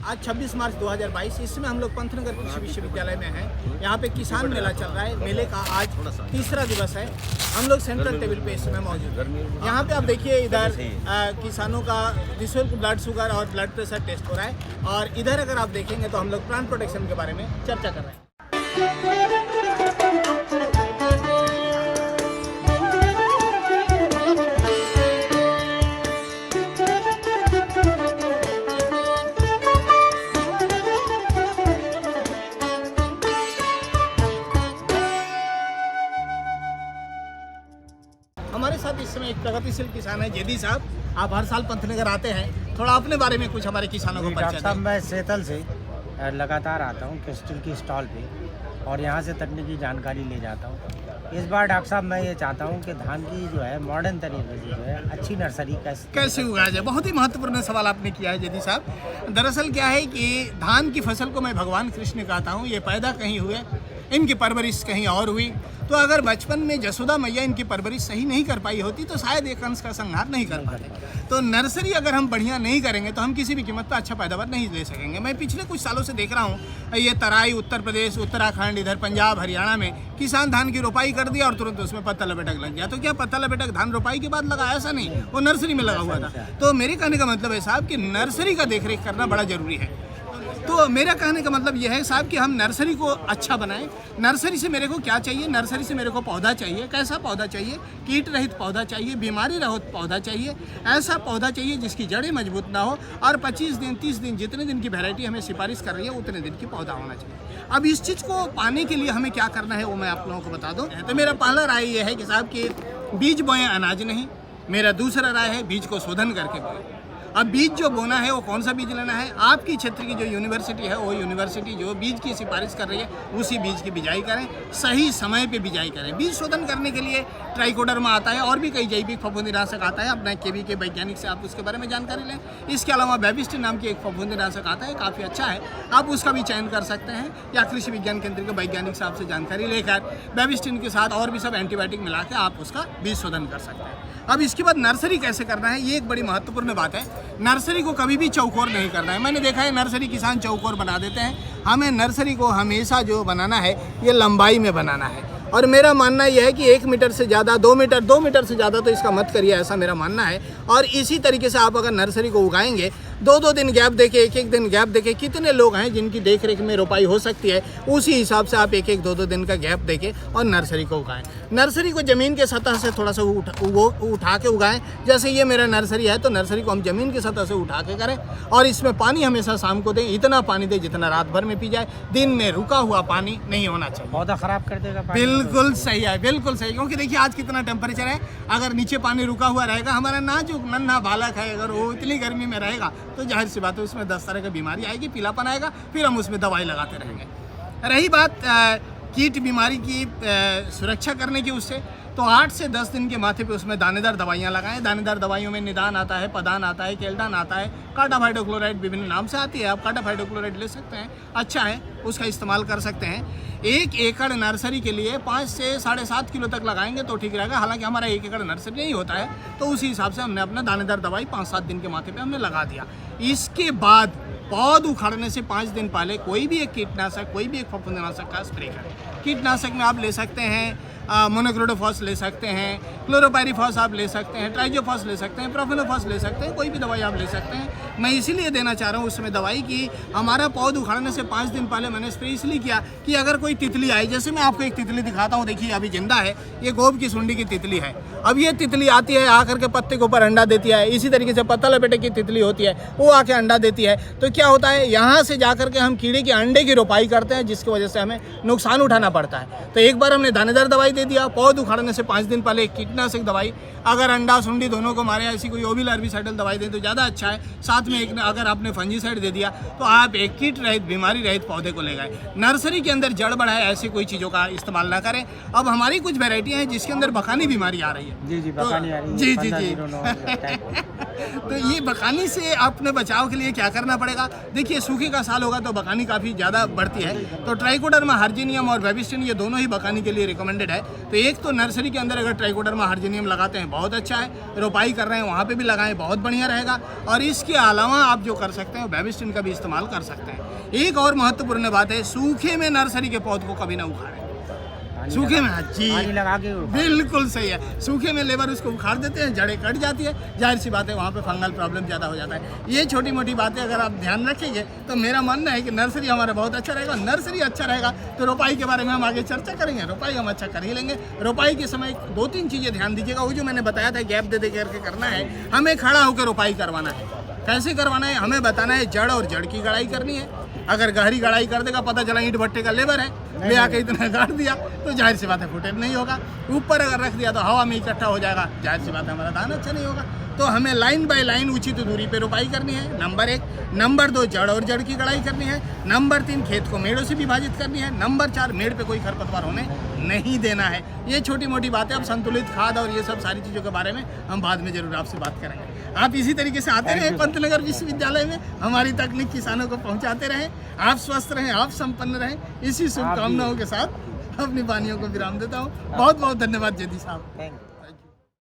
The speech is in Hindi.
आज 26 मार्च 2022 इसमें हम लोग पंतनगर कृषि विश्वविद्यालय में हैं। यहाँ पे किसान मेला चल रहा है। मेले का आज तीसरा दिवस है। हम लोग सेंट्रल टेबल पे इस समय मौजूद हैं। यहाँ पे आप देखिए इधर किसानों का निःशुल्क ब्लड शुगर और ब्लड प्रेशर टेस्ट हो रहा है और इधर अगर आप देखेंगे तो हम लोग प्लांट प्रोटेक्शन के बारे में चर्चा कर रहे हैं। हमारे साथ इस समय एक प्रगतिशील किसान है जेदी साहब। आप हर साल पंतनगर आते हैं, थोड़ा अपने बारे में कुछ हमारे किसानों को परिचय दें। मैं सेतल से लगातार आता हूँ क्रिस्टल की स्टॉल पे और यहाँ से तकनीकी जानकारी ले जाता हूँ। इस बार डॉक्टर साहब मैं ये चाहता हूँ कि धान की जो है मॉडर्न तरीके से जो है अच्छी नर्सरी कैसे उगाया जाए। बहुत ही महत्वपूर्ण सवाल आपने किया है जेदी साहब। दरअसल क्या है कि धान की फसल को मैं भगवान कृष्ण कहता हूँ। ये पैदा कहीं हुए, इनकी परवरिश कहीं और हुई। तो अगर बचपन में जसोदा मैया इनकी परवरिश सही नहीं कर पाई होती तो शायद एक अंश का संहार नहीं कर पाते। तो नर्सरी अगर हम बढ़िया नहीं करेंगे तो हम किसी भी कीमत पर अच्छा पैदावार नहीं ले सकेंगे। मैं पिछले कुछ सालों से देख रहा हूँ ये तराई, उत्तर प्रदेश, उत्तराखंड, इधर पंजाब, हरियाणा में किसान धान की रोपाई कर दिया और तुरंत उसमें पत्ता लपेटक लग गया। तो क्या पत्ता लपेटक धान रोपाई के बाद लगा? ऐसा नहीं, वो नर्सरी में लगा हुआ था। तो मेरे कहने का मतलब है साहब कि नर्सरी का देखरेख करना बड़ा जरूरी है। तो मेरा कहने का मतलब यह है साहब कि हम नर्सरी को अच्छा बनाएं। नर्सरी से मेरे को क्या चाहिए? नर्सरी से मेरे को पौधा चाहिए। कैसा पौधा चाहिए? कीट रहित पौधा चाहिए, बीमारी रहित पौधा चाहिए। ऐसा पौधा चाहिए जिसकी जड़ें मजबूत ना हो और 25 दिन 30 दिन जितने दिन की वैरायटी हमें सिफारिश कर रही है उतने दिन की पौधा होना चाहिए। अब इस चीज़ को पाने के लिए हमें क्या करना है वो मैं आप लोगों को बता दूँ। तो मेरा पहला राय ये है कि साहब कि बीज बोएं, अनाज नहीं। मेरा दूसरा राय है बीज को शोधन करके बोएं। अब बीज जो बोना है वो कौन सा बीज लेना है? आपकी क्षेत्र की जो यूनिवर्सिटी है वो यूनिवर्सिटी जो बीज की सिफारिश कर रही है उसी बीज की बिजाई करें, सही समय पे बिजाई करें। बीज शोधन करने के लिए ट्राइकोडर्मा आता है और भी कई जैविक फफूंदीनाशक आता है। अपना केवी के वैज्ञानिक से आप उसके बारे में जानकारी लें। इसके अलावा बेबिस्टिन नाम की एक फफूंदीनाशक आता है, काफ़ी अच्छा है, आप उसका भी चयन कर सकते हैं या कृषि विज्ञान केंद्र के वैज्ञानिक साहब से जानकारी लेकर बेबिस्टिन के साथ और भी सब एंटीबायोटिक मिला के आप उसका बीज शोधन कर सकते हैं। अब इसके बाद नर्सरी कैसे करना है ये एक बड़ी महत्वपूर्ण बात है। नर्सरी को कभी भी चौकोर नहीं करना है। मैंने देखा है नर्सरी किसान चौकोर बना देते हैं। हमें नर्सरी को हमेशा जो बनाना है ये लंबाई में बनाना है और मेरा मानना यह है कि 1 मीटर से ज़्यादा, 2 मीटर से ज़्यादा तो इसका मत करिए, ऐसा मेरा मानना है। और इसी तरीके से आप अगर नर्सरी को उगाएंगे 2-2 दिन गैप देके, 1-1 दिन गैप देके, कितने लोग हैं जिनकी देख रेख में रोपाई हो सकती है उसी हिसाब से आप 1-1, 2-2 दिन का गैप देके और नर्सरी को उगाएं। नर्सरी को ज़मीन के सतह से थोड़ा सा उठा के उगाएं। जैसे ये मेरा नर्सरी है तो नर्सरी को हम ज़मीन की सतह से उठा के करें और इसमें पानी हमेशा शाम को दें। इतना पानी दें जितना रात भर में पी जाए। दिन में रुका हुआ पानी नहीं होना चाहिए, पौधा खराब कर देगा। बिल्कुल सही है, बिल्कुल सही। क्योंकि देखिए आज कितना टेम्परेचर है, अगर नीचे पानी रुका हुआ रहेगा, हमारा नाजुक नन्हा बालक है, अगर वो इतनी गर्मी में रहेगा तो जाहिर सी बात है उसमें 10 तरह की बीमारी आएगी, पीलापन आएगा, फिर हम उसमें दवाई लगाते रहेंगे। रही बात कीट बीमारी की सुरक्षा करने की, उससे तो 8 से 10 दिन के माथे पे उसमें दानेदार दवाइयाँ लगाएं। दानेदार दवाइयों में निदान आता है, पदान आता है, केल्डान आता है, कार्टाफाइडोक्लोराइड विभिन्न नाम से आती है। आप कार्टाफाइडोक्लोराइड ले सकते हैं, अच्छा है, उसका इस्तेमाल कर सकते हैं। 1 एकड़ नर्सरी के लिए 5 से 7.5 किलो तक लगाएंगे तो ठीक रहेगा। हालांकि हमारा 1 एकड़ नर्सरी नहीं होता है तो उसी हिसाब से हमने अपना दानेदार दवाई 5-7 दिन के माथे पे हमने लगा दिया। इसके बाद पौध उखाड़ने से 5 दिन पहले कोई भी एक कीटनाशक, कोई भी एक फफूंदीनाशक का स्प्रे करें। कीटनाशक में आप ले सकते हैं मोनोक्रोटोफॉस ले सकते हैं, क्लोरोपाइरीफॉस आप ले सकते हैं, ट्राइजोफॉस ले सकते हैं, प्रोफेनोफॉस ले सकते हैं, कोई भी दवाई आप ले सकते हैं। मैं इसीलिए देना चाह रहा हूँ उसमें दवाई की हमारा पौध उखाड़ने से 5 दिन पहले मैंने स्प्रे इसलिए किया कि अगर कोई तितली आई, जैसे मैं आपको एक तितली दिखाता हूँ, देखिए अभी जिंदा है, ये गोब की सुंडी की तितली है। अब ये तितली आती है, आकर के पत्ते के ऊपर अंडा देती है। इसी तरीके से पत्ता लपेटे की तितली होती है, वो आके अंडा देती है। तो क्या होता है, यहाँ से जाकर के हम कीड़े के अंडे की रोपाई करते हैं जिसकी वजह से हमें नुकसान उठाना पड़ता है। तो एक बार हमने दानेदार दवाई दे दिया, पौध उखाड़ने से 5 दिन पहले एक कीटनाशक दवाई, अगर अंडा सुंडी दोनों को मारे ऐसी कोई ओविल हर्बिसाइडल दवाई दें तो ज़्यादा अच्छा है। साथ में एक अगर आपने फंजीसाइड दे दिया तो आप एक कीट रहित, बीमारी रहित पौधे को ले गए। नर्सरी के अंदर जड़ बढ़ाए ऐसी कोई चीज़ों का इस्तेमाल ना करें। अब हमारी कुछ वेराइटियाँ हैं जिसके अंदर बखानी बीमारी आ रही है। जी बखानी आ रही है। जी तो ये बखानी से अपने बचाव के लिए क्या करना पड़ेगा? देखिए सूखे का साल होगा तो बखानी काफ़ी ज़्यादा बढ़ती है। तो ट्राइकोडर्मा हर्जिनियम और बेबिस्टिन ये दोनों ही बखानी के लिए रिकमेंडेड है। तो एक तो नर्सरी के अंदर अगर ट्राइकोडर्मा हार्जिनियम लगाते हैं बहुत अच्छा है, रोपाई कर रहे हैं वहाँ पे भी लगाएं, बहुत बढ़िया रहेगा। और इसके अलावा आप जो कर सकते हैं बेबिस्टिन का भी इस्तेमाल कर सकते हैं। एक और महत्वपूर्ण बात है, सूखे में नर्सरी के पौध को कभी ना उखाड़ें। सूखे में जी पानी लगा के बिल्कुल सही है। सूखे में लेबर उसको उखाड़ देते हैं, जड़ें कट जाती है, जाहिर सी बात है वहाँ पे फंगल प्रॉब्लम ज़्यादा हो जाता है। ये छोटी मोटी बातें अगर आप ध्यान रखेंगे तो मेरा मानना है कि नर्सरी हमारा बहुत अच्छा रहेगा। नर्सरी अच्छा रहेगा तो रोपाई के बारे में हम आगे चर्चा करेंगे, रोपाई हम अच्छा कर ही लेंगे। रोपाई के समय 2-3 चीज़ें ध्यान दीजिएगा। वो जो मैंने बताया था गैप दे करके करना है, हमें खड़ा होकर रोपाई करवाना है। कैसे करवाना है हमें बताना है, जड़ और जड़ की गड़ाई करनी है। अगर गहरी गड़ाई कर देगा, पता चला ईंट भट्टे का लेबर है, ले आके इतना गाड़ दिया तो जाहिर सी बात है फुटेज नहीं होगा। ऊपर अगर रख दिया तो हवा में इकट्ठा हो जाएगा, जाहिर सी बात है हमारा धान अच्छा नहीं होगा। तो हमें लाइन बाय लाइन उचित दूरी पे रोपाई करनी है, नंबर 1। नंबर 2 जड़ और जड़ की गड़ाई करनी है। नंबर 3 खेत को मेड़ों से विभाजित करनी है। नंबर 4 मेड़ पे कोई खरपतवार होने नहीं देना है। ये छोटी मोटी बातें, अब संतुलित खाद और ये सब सारी चीज़ों के बारे में हम बाद में जरूर आपसे बात करेंगे। आप इसी तरीके से आते रहें पंतनगर विश्वविद्यालय में, हमारी तकनीक किसानों को पहुंचाते रहें। आप स्वस्थ रहें, आप संपन्न रहें, इसी शुभकामनाओं के साथ अपनी वानियों को विराम देता हूँ। बहुत बहुत धन्यवाद जयदी साहब। Thank you.